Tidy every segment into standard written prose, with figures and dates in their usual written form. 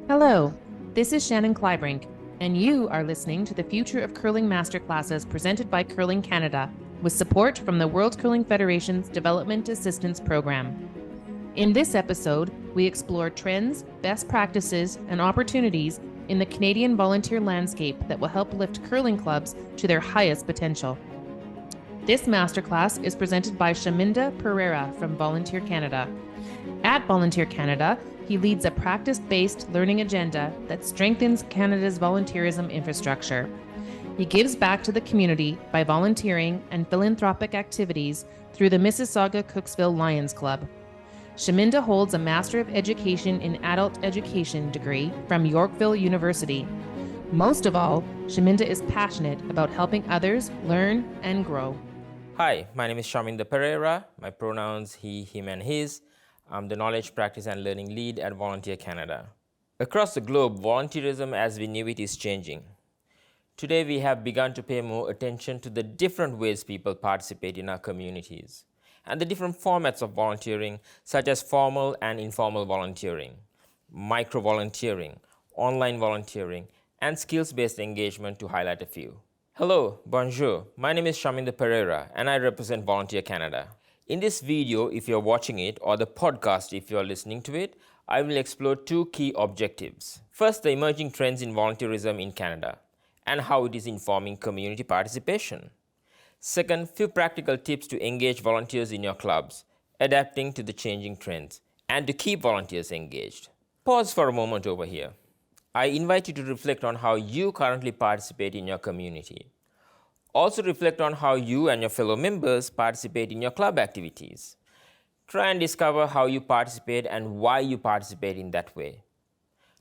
Hello, this is Shannon Kleibrink, and you are listening to the Future of Curling Masterclasses presented by Curling Canada, with support from the World Curling Federation's Development Assistance Program. In this episode, we explore trends, best practices, and opportunities in the Canadian volunteer landscape that will help lift curling clubs to their highest potential. This masterclass is presented by Shaminda Perera from Volunteer Canada. At Volunteer Canada, he leads a practice-based learning agenda that strengthens Canada's volunteerism infrastructure. He gives back to the community by volunteering and philanthropic activities through the Mississauga Cooksville Lions Club. Shaminda holds a Master of Education in Adult Education degree from Yorkville University. Most of all, Shaminda is passionate about helping others learn and grow. Hi, my name is Shaminda Perera. My pronouns he, him, and his. I'm the Knowledge, Practice, and Learning Lead at Volunteer Canada. Across the globe, volunteerism as we knew it is changing. Today, we have begun to pay more attention to the different ways people participate in our communities and the different formats of volunteering, such as formal and informal volunteering, micro-volunteering, online volunteering, and skills-based engagement, to highlight a few. Hello, bonjour. My name is Shaminda Perera, and I represent Volunteer Canada. In this video, if you're watching it, or the podcast if you're listening to it, I will explore two key objectives. First, the emerging trends in volunteerism in Canada, and how it is informing community participation. Second, few practical tips to engage volunteers in your clubs, adapting to the changing trends, and to keep volunteers engaged. Pause for a moment over here. I invite you to reflect on how you currently participate in your community. Also reflect on how you and your fellow members participate in your club activities. Try and discover how you participate and why you participate in that way.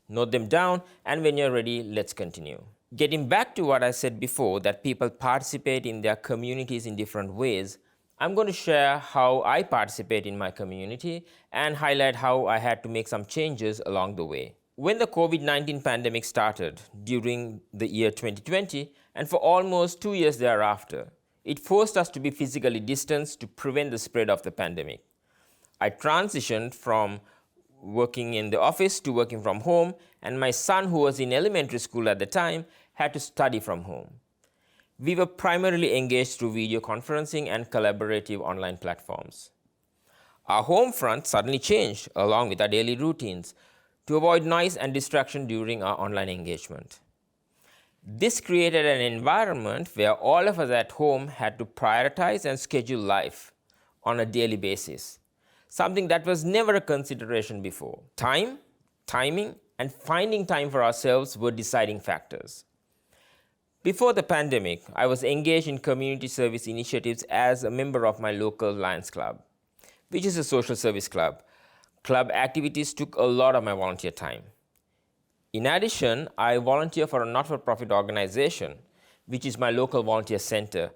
Note them down, and when you're ready, let's continue. Getting back to what I said before, that people participate in their communities in different ways, I'm going to share how I participate in my community and highlight how I had to make some changes along the way. When the COVID-19 pandemic started during the year 2020, and for almost 2 years thereafter, it forced us to be physically distanced to prevent the spread of the pandemic. I transitioned from working in the office to working from home, and my son, who was in elementary school at the time, had to study from home. We were primarily engaged through video conferencing and collaborative online platforms. Our home front suddenly changed along with our daily routines to avoid noise and distraction during our online engagement. This created an environment where all of us at home had to prioritize and schedule life on a daily basis, something that was never a consideration before. Time, timing, and finding time for ourselves were deciding factors. Before the pandemic, I was engaged in community service initiatives as a member of my local Lions Club, which is a social service club. Club activities took a lot of my volunteer time. In addition, I volunteer for a not-for-profit organization, which is my local volunteer center,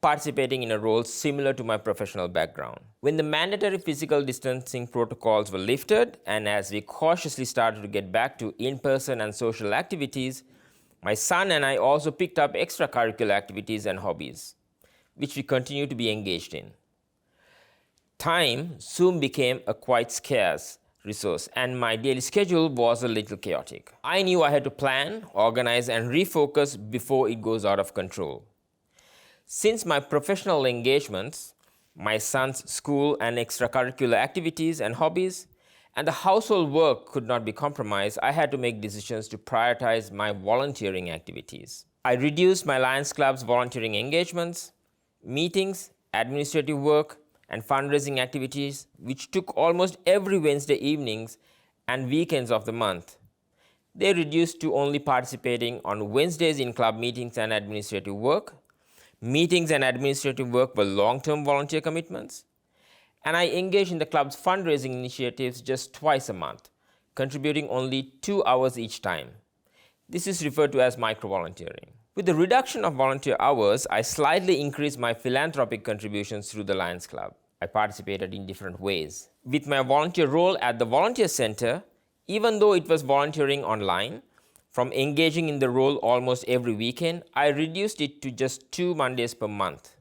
participating in a role similar to my professional background. When the mandatory physical distancing protocols were lifted, and as we cautiously started to get back to in-person and social activities, my son and I also picked up extracurricular activities and hobbies, which we continue to be engaged in. Time soon became a quite scarce resource, and my daily schedule was a little chaotic. I knew I had to plan, organize, and refocus before it goes out of control. Since my professional engagements, my son's school and extracurricular activities and hobbies, and the household work could not be compromised, I had to make decisions to prioritize my volunteering activities. I reduced my Lions Club's volunteering engagements, meetings, administrative work, and fundraising activities, which took almost every Wednesday evenings and weekends of the month. They reduced to only participating on Wednesdays in club meetings and administrative work. Meetings and administrative work were long-term volunteer commitments. And I engaged in the club's fundraising initiatives just twice a month, contributing only 2 hours each time. This is referred to as micro-volunteering. With the reduction of volunteer hours, I slightly increased my philanthropic contributions through the Lions Club. I participated in different ways. With my volunteer role at the Volunteer Center, even though it was volunteering online, from engaging in the role almost every weekend, I reduced it to just 2 Mondays per month.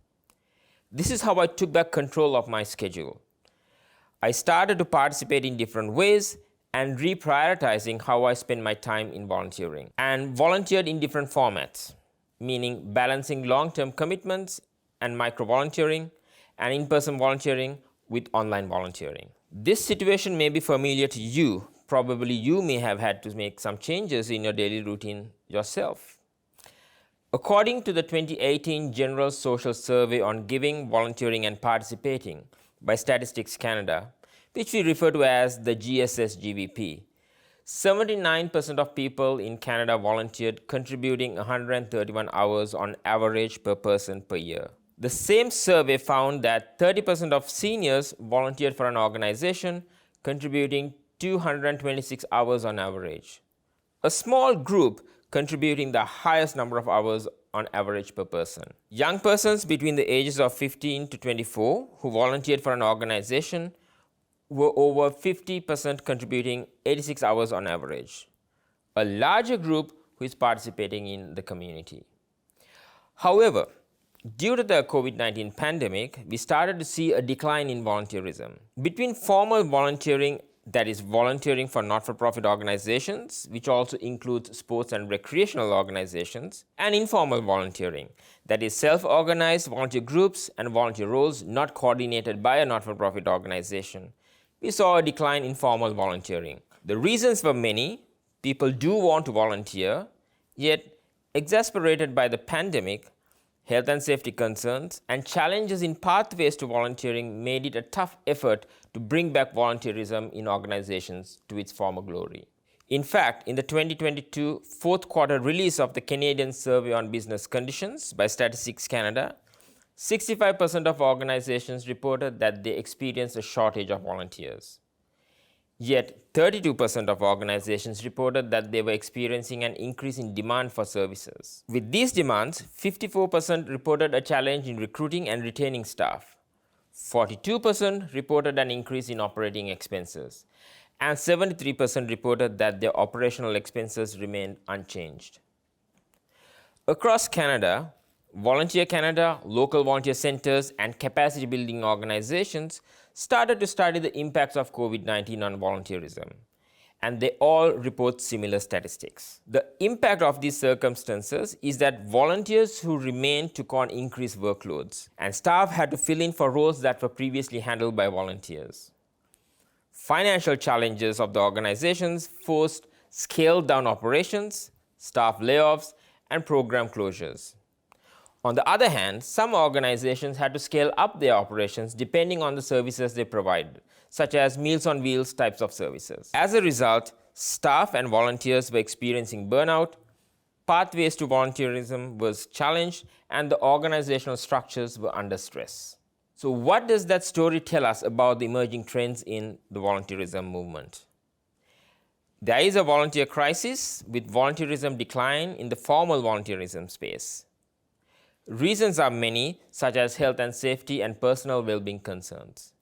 This is how I took back control of my schedule. I started to participate in different ways and reprioritizing how I spend my time in volunteering, and volunteered in different formats, meaning balancing long-term commitments and micro-volunteering and in-person volunteering with online volunteering. This situation may be familiar to you. Probably you may have had to make some changes in your daily routine yourself. According to the 2018 General Social Survey on Giving, Volunteering and Participating by Statistics Canada, which we refer to as the GSS-GVP, 79% of people in Canada volunteered, contributing 131 hours on average per person per year. The same survey found that 30% of seniors volunteered for an organization, contributing 226 hours on average. A small group contributing the highest number of hours on average per person. Young persons between the ages of 15 to 24 who volunteered for an organization were over 50%, contributing 86 hours on average. A larger group who is participating in the community. However, due to the COVID-19 pandemic, we started to see a decline in volunteerism. Between formal volunteering, that is volunteering for not-for-profit organizations, which also includes sports and recreational organizations, and informal volunteering, that is self-organized volunteer groups and volunteer roles not coordinated by a not-for-profit organization, we saw a decline in formal volunteering. The reasons were many. People do want to volunteer, yet exasperated by the pandemic, health and safety concerns, and challenges in pathways to volunteering made it a tough effort to bring back volunteerism in organizations to its former glory. In fact, in the 2022 fourth quarter release of the Canadian Survey on Business Conditions by Statistics Canada, 65% of organizations reported that they experienced a shortage of volunteers. Yet, 32% of organizations reported that they were experiencing an increase in demand for services. With these demands, 54% reported a challenge in recruiting and retaining staff. 42% reported an increase in operating expenses. And 73% reported that their operational expenses remained unchanged. Across Canada, Volunteer Canada, local volunteer centers, and capacity building organizations started to study the impacts of COVID-19 on volunteerism, and they all report similar statistics. The impact of these circumstances is that volunteers who remained took on increased workloads, and staff had to fill in for roles that were previously handled by volunteers. Financial challenges of the organizations forced scaled-down operations, staff layoffs, and program closures. On the other hand, some organizations had to scale up their operations depending on the services they provide, such as Meals on Wheels types of services. As a result, staff and volunteers were experiencing burnout, pathways to volunteerism was challenged, and the organizational structures were under stress. So what does that story tell us about the emerging trends in the volunteerism movement? There is a volunteer crisis with volunteerism decline in the formal volunteerism space. Reasons are many, such as health and safety and personal well-being concerns.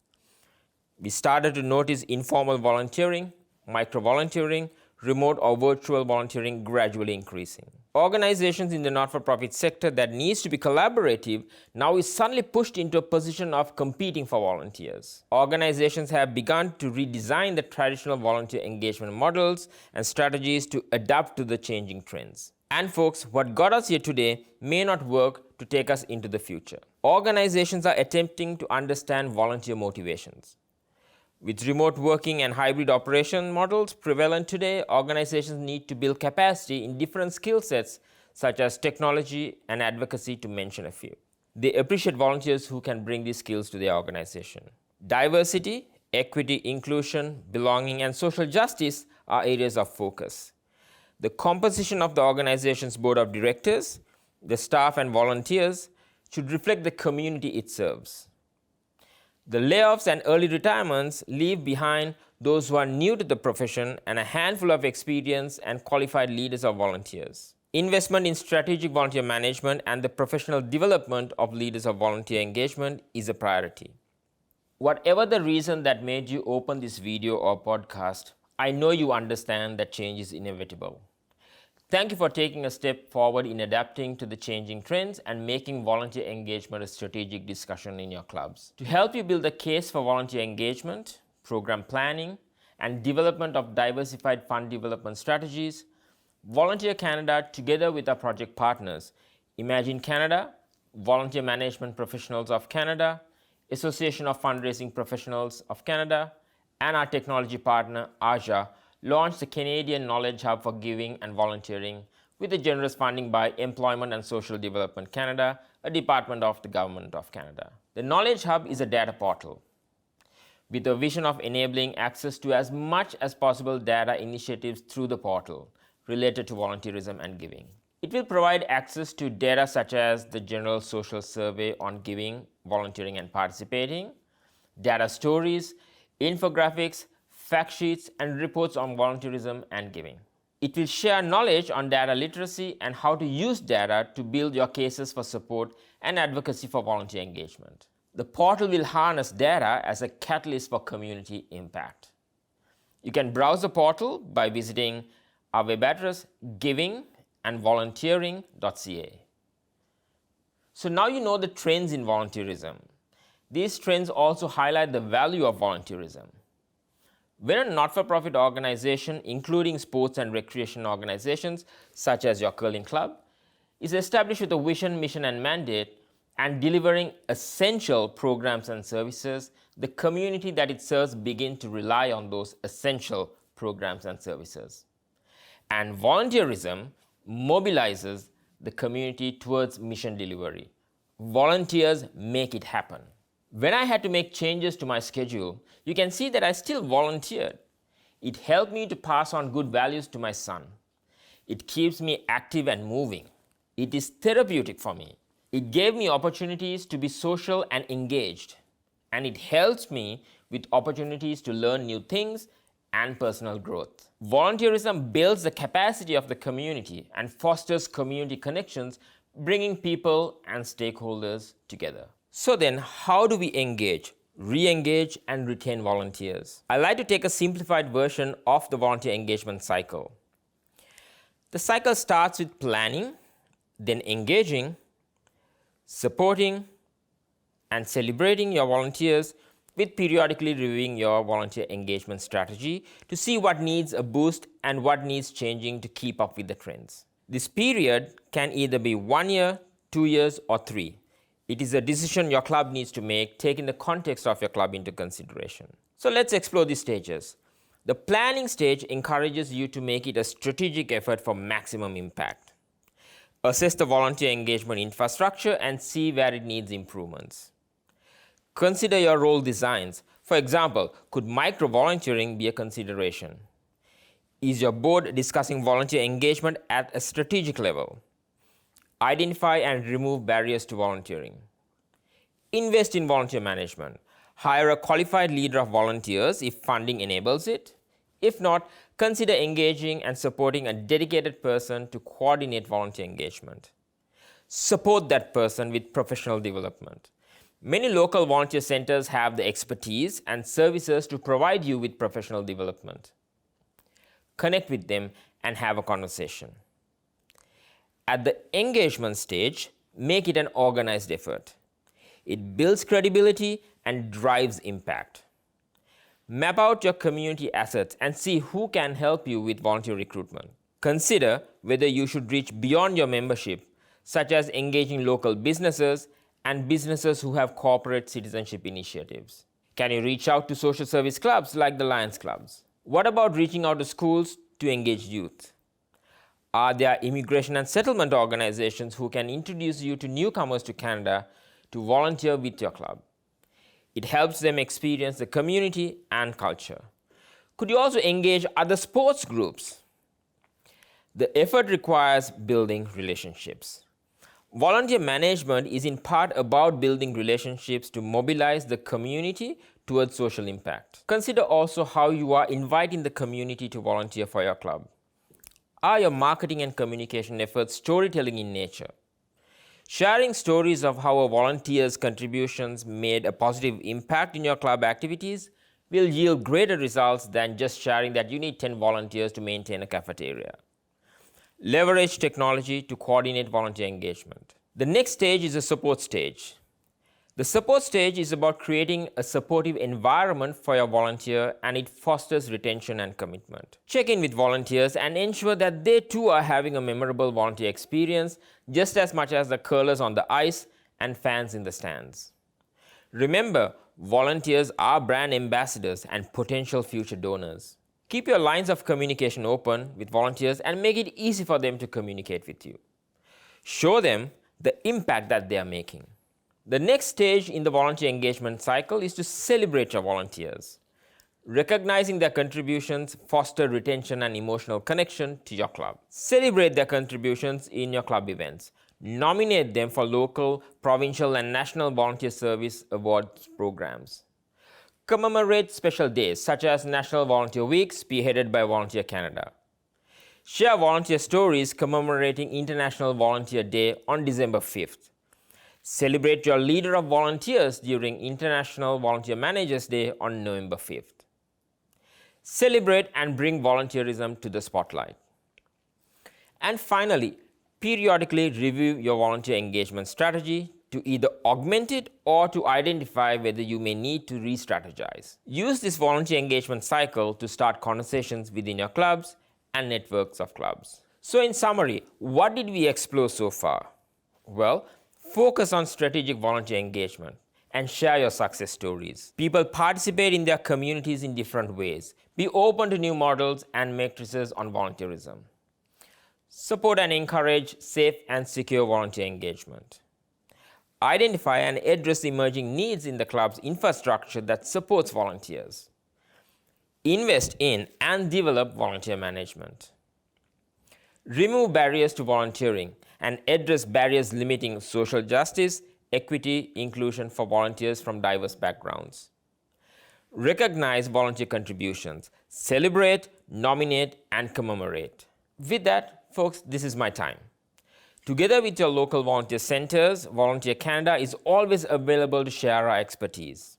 We started to notice informal volunteering, micro-volunteering, remote or virtual volunteering gradually increasing. Organizations in the not-for-profit sector that needs to be collaborative now is suddenly pushed into a position of competing for volunteers. Organizations have begun to redesign the traditional volunteer engagement models and strategies to adapt to the changing trends. And folks, what got us here today may not work to take us into the future. Organizations are attempting to understand volunteer motivations. With remote working and hybrid operation models prevalent today, organizations need to build capacity in different skill sets such as technology and advocacy, to mention a few. They appreciate volunteers who can bring these skills to their organization. Diversity, equity, inclusion, belonging, and social justice are areas of focus. The composition of the organization's board of directors, the staff and volunteers should reflect the community it serves. The layoffs and early retirements leave behind those who are new to the profession and a handful of experienced and qualified leaders of volunteers. Investment in strategic volunteer management and the professional development of leaders of volunteer engagement is a priority. Whatever the reason that made you open this video or podcast, I know you understand that change is inevitable. Thank you for taking a step forward in adapting to the changing trends and making volunteer engagement a strategic discussion in your clubs. To help you build a case for volunteer engagement, program planning, and development of diversified fund development strategies, Volunteer Canada, together with our project partners, Imagine Canada, Volunteer Management Professionals of Canada, Association of Fundraising Professionals of Canada, and our technology partner, Aja, launched the Canadian Knowledge Hub for Giving and Volunteering with the generous funding by Employment and Social Development Canada, a department of the Government of Canada. The Knowledge Hub is a data portal with a vision of enabling access to as much as possible data initiatives through the portal related to volunteerism and giving. It will provide access to data such as the General Social Survey on giving, volunteering, and participating, data stories, infographics, fact sheets, and reports on volunteerism and giving. It will share knowledge on data literacy and how to use data to build your cases for support and advocacy for volunteer engagement. The portal will harness data as a catalyst for community impact. You can browse the portal by visiting our web address givingandvolunteering.ca. So now you know the trends in volunteerism. These trends also highlight the value of volunteerism. When a not-for-profit organization, including sports and recreation organizations such as your curling club, is established with a vision, mission, and mandate and delivering essential programs and services, the community that it serves begin to rely on those essential programs and services. And volunteerism mobilizes the community towards mission delivery. Volunteers make it happen. When I had to make changes to my schedule, you can see that I still volunteered. It helped me to pass on good values to my son. It keeps me active and moving. It is therapeutic for me. It gave me opportunities to be social and engaged. And it helps me with opportunities to learn new things and personal growth. Volunteerism builds the capacity of the community and fosters community connections, bringing people and stakeholders together. So then, how do we engage, re-engage, and retain volunteers? I like to take a simplified version of the volunteer engagement cycle. The cycle starts with planning, then engaging, supporting, and celebrating your volunteers, with periodically reviewing your volunteer engagement strategy to see what needs a boost and what needs changing to keep up with the trends. This period can either be 1 year, 2 years, or 3. It is a decision your club needs to make, taking the context of your club into consideration. So let's explore these stages. The planning stage encourages you to make it a strategic effort for maximum impact. Assess the volunteer engagement infrastructure and see where it needs improvements. Consider your role designs. For example, could micro-volunteering be a consideration? Is your board discussing volunteer engagement at a strategic level? Identify and remove barriers to volunteering. Invest in volunteer management. Hire a qualified leader of volunteers if funding enables it. If not, consider engaging and supporting a dedicated person to coordinate volunteer engagement. Support that person with professional development. Many local volunteer centers have the expertise and services to provide you with professional development. Connect with them and have a conversation. At the engagement stage, make it an organized effort. It builds credibility and drives impact. Map out your community assets and see who can help you with volunteer recruitment. Consider whether you should reach beyond your membership, such as engaging local businesses and businesses who have corporate citizenship initiatives. Can you reach out to social service clubs like the Lions Clubs? What about reaching out to schools to engage youth? Are there immigration and settlement organizations who can introduce you to newcomers to Canada to volunteer with your club? It helps them experience the community and culture. Could you also engage other sports groups? The effort requires building relationships. Volunteer management is in part about building relationships to mobilize the community towards social impact. Consider also how you are inviting the community to volunteer for your club. Are your marketing and communication efforts storytelling in nature? Sharing stories of how a volunteer's contributions made a positive impact in your club activities will yield greater results than just sharing that you need 10 volunteers to maintain a cafeteria. Leverage technology to coordinate volunteer engagement. The next stage is a support stage. The support stage is about creating a supportive environment for your volunteer, and it fosters retention and commitment. Check in with volunteers and ensure that they too are having a memorable volunteer experience just as much as the curlers on the ice and fans in the stands. Remember, volunteers are brand ambassadors and potential future donors. Keep your lines of communication open with volunteers and make it easy for them to communicate with you. Show them the impact that they are making. The next stage in the volunteer engagement cycle is to celebrate your volunteers. Recognizing their contributions foster retention and emotional connection to your club. Celebrate their contributions in your club events. Nominate them for local, provincial, and national volunteer service awards programs. Commemorate special days such as National Volunteer Week, spearheaded by Volunteer Canada. Share volunteer stories commemorating International Volunteer Day on December 5th. Celebrate your leader of volunteers during International Volunteer Managers Day on November 5th. Celebrate and bring volunteerism to the spotlight. And finally, periodically review your volunteer engagement strategy to either augment it or to identify whether you may need to re-strategize. Use this volunteer engagement cycle to start conversations within your clubs and networks of clubs. So in summary, what did we explore so far? Well, focus on strategic volunteer engagement and share your success stories. People participate in their communities in different ways. Be open to new models and matrices on volunteerism. Support and encourage safe and secure volunteer engagement. Identify and address emerging needs in the club's infrastructure that supports volunteers. Invest in and develop volunteer management. Remove barriers to volunteering and address barriers limiting social justice, equity, inclusion for volunteers from diverse backgrounds. Recognize volunteer contributions. Celebrate, nominate, and commemorate. With that, folks, this is my time. Together with your local volunteer centers, Volunteer Canada is always available to share our expertise.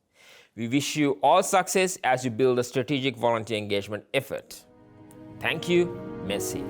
We wish you all success as you build a strategic volunteer engagement effort. Thank you. Merci.